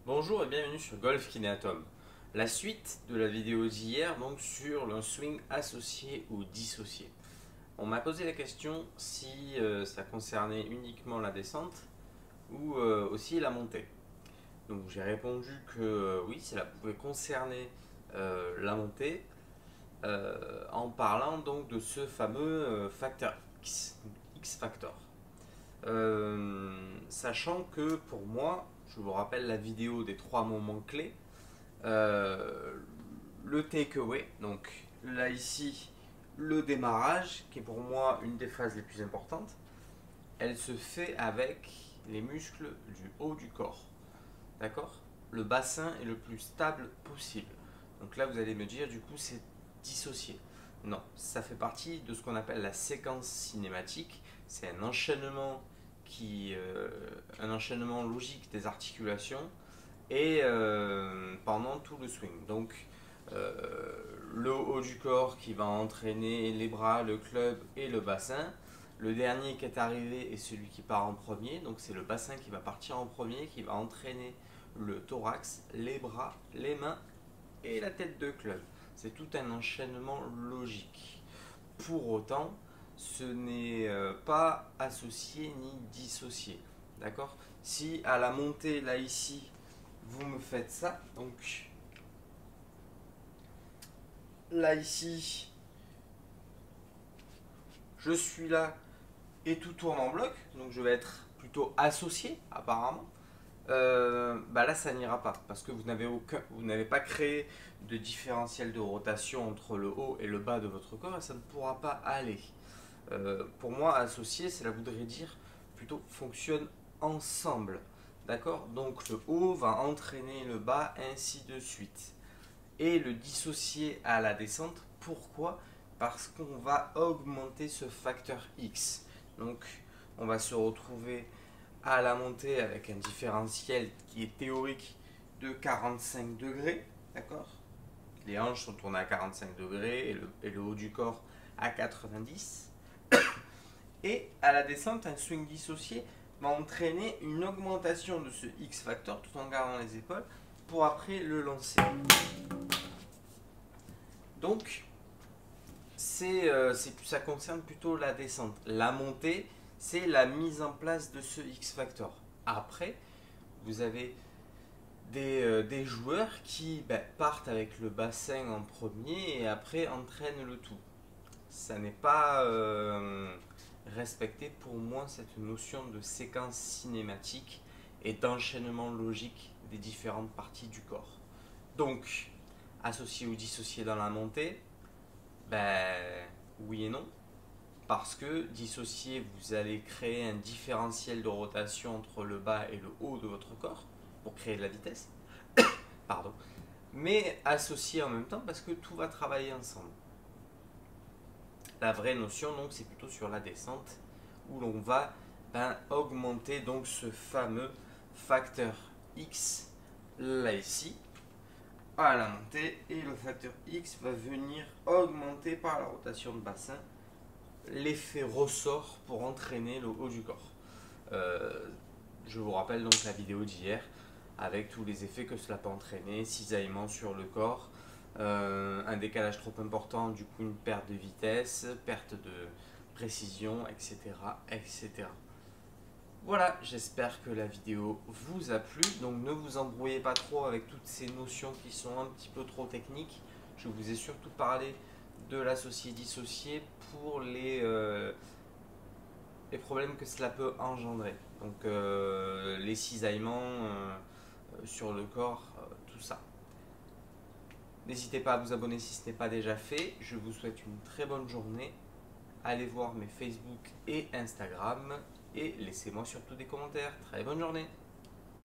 Bonjour et bienvenue sur Golf Kineatom. La suite de la vidéo d'hier donc sur le swing associé ou dissocié. On m'a posé la question si ça concernait uniquement la descente ou aussi la montée. Donc j'ai répondu que oui, cela pouvait concerner la montée en parlant donc de ce fameux facteur X, X factor. Sachant que pour moi, je vous rappelle la vidéo des trois moments clés, euh, le takeaway, donc là ici, le démarrage, qui est pour moi une des phases les plus importantes, elle se fait avec les muscles du haut du corps. D'accord? Le bassin est le plus stable possible. Donc là, vous allez me dire, du coup, c'est dissocié. Non, ça fait partie de ce qu'on appelle la séquence cinématique. C'est un enchaînement logique des articulations et pendant tout le swing. Donc le haut du corps qui va entraîner les bras, le club et le bassin. Le dernier qui est arrivé est celui qui part en premier, donc c'est le bassin qui va partir en premier, qui va entraîner le thorax, les bras, les mains et la tête de club. C'est tout un enchaînement logique. Pour autant, ce n'est pas associé ni dissocié. D'accord? Si à la montée, là ici, vous me faites ça, donc là ici, je suis là et tout tourne en bloc, donc je vais être plutôt associé apparemment. Bah là ça n'ira pas parce que vous n'avez pas créé de différentiel de rotation entre le haut et le bas de votre corps et ça ne pourra pas aller. Pour moi, associé, cela voudrait dire plutôt fonctionne ensemble. D'accord? Donc le haut va entraîner le bas, ainsi de suite. Et le dissocier à la descente, pourquoi? Parce qu'on va augmenter ce facteur X. Donc on va se retrouver à la montée avec un différentiel qui est théorique de 45 degrés. D'accord? Les hanches sont tournées à 45 degrés et le haut du corps à 90. Et à la descente, un swing dissocié va entraîner une augmentation de ce X factor tout en gardant les épaules pour après le lancer. Donc, ça concerne plutôt la descente. La montée, c'est la mise en place de ce X factor. Après, vous avez des joueurs qui partent avec le bassin en premier et après entraînent le tout. Ça n'est pas respecté pour moi cette notion de séquence cinématique et d'enchaînement logique des différentes parties du corps. Donc, associé ou dissocié dans la montée, oui et non. Parce que dissocié, vous allez créer un différentiel de rotation entre le bas et le haut de votre corps pour créer de la vitesse. Pardon. Mais associé en même temps parce que tout va travailler ensemble. La vraie notion, donc, c'est plutôt sur la descente où l'on va augmenter donc ce fameux facteur X là ici à la montée et le facteur X va venir augmenter par la rotation de bassin l'effet ressort pour entraîner le haut du corps. Je vous rappelle donc la vidéo d'hier avec tous les effets que cela peut entraîner, cisaillement sur le corps, un décalage trop important, du coup une perte de vitesse, perte de précision, etc. etc. Voilà, j'espère que la vidéo vous a plu. Donc ne vous embrouillez pas trop avec toutes ces notions qui sont un petit peu trop techniques. Je vous ai surtout parlé de l'associé-dissocié pour les problèmes que cela peut engendrer. Donc les cisaillements sur le corps, tout ça. N'hésitez pas à vous abonner si ce n'est pas déjà fait. Je vous souhaite une très bonne journée. Allez voir mes Facebook et Instagram et laissez-moi surtout des commentaires. Très bonne journée.